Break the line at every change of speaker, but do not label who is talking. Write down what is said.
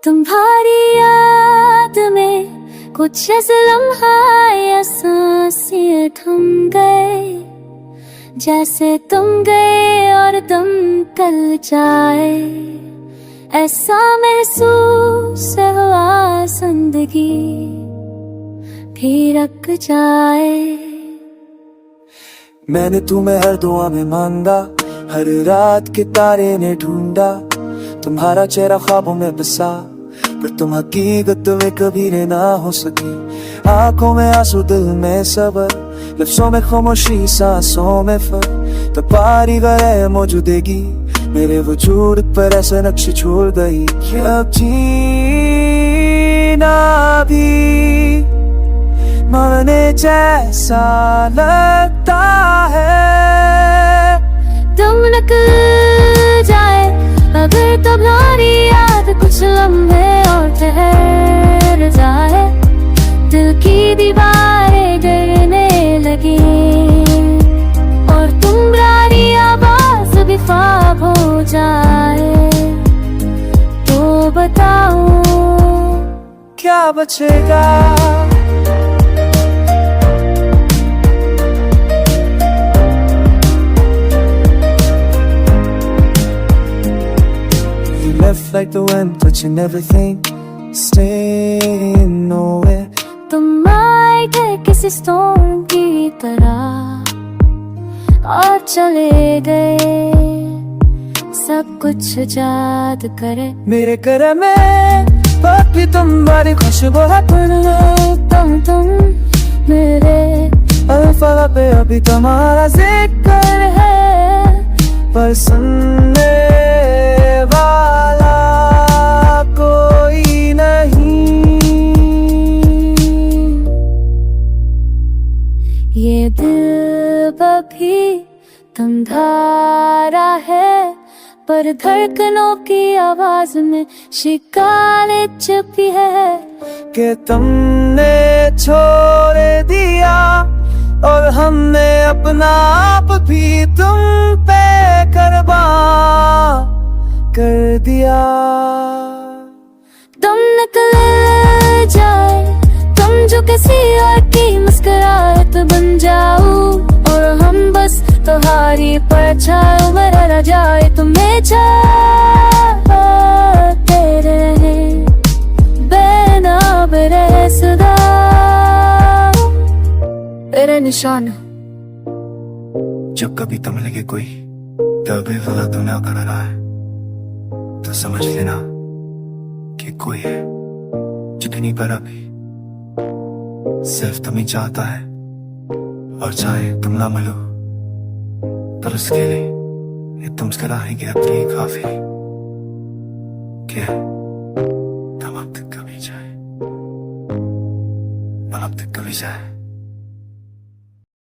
तुम्हारी याद में कुछ ऐसे लम्हा या सांसें थम गए, जैसे तुम गए और दम कल जाए। ऐसा महसूस हुआ जिंदगी भी रख जाए।
मैंने तुम्हें हर दुआ में मांगा, हर रात के तारे ने ढूंढा। तुम्हारा चेहरा ख्वाबों में बसा, पर तुम हकीकत में कभी ना हो सकी। आंखों में आंसू, दिल में सबर, लफ्जों में खामोशी, सांसों में फर्क। तो पारी गए मौजूदगी मेरे वजूद पर ऐसा नक्श छोड़ गई कि अब जीना भी मरने जैसा लगता है।
तुम निकल जाए अगर तुम्हारी याद कुछ लम्हे और ठहर जाए। दिल की दीवारें गिरने लगी और तुम्हारी आवाज भी ख्वाब हो जाए। तो बताओ
क्या बचेगा? Left like the wind, touching everything, staying nowhere.
तुम आए थे किसी स्टॉर्म की तरह और चले गए, सब कुछ याद करे।
मेरे घर में बात भी तुम्हारी खुशबू है,
तुम मेरे
अल्फा पे अभी तुम्हारा जिक्र है, पर सुनने वाला कोई नहीं।
ये दिल भी तुम्हारा है, पर धड़कनों की आवाज में शिकायत छुपी है
कि तुमने छोड़ दिया और हमने अपना आप भी तुम पे कुर्बान कर दिया।
तुम निकल जाए, तुम जो किसी और की मुस्कुराहट बन जाओ, और हम बस तुम्हारी परछाई में रह जाए। तुम्हें चाहते रहे बेनाम बेसुरा तेरे निशान।
जब कभी तुम लगे कोई तब भी गलत दुनिया कर रहा है, तो समझ लेना कि कोई है जितनी पर अभी सिर्फ तुम ही चाहता है, और चाहे तुम ना मिलो पर उसके लिए ये तुम मुस्कुराएंगे अपनी काफी क्या तुम अब तक कभी जाए, अब तक कभी जाए।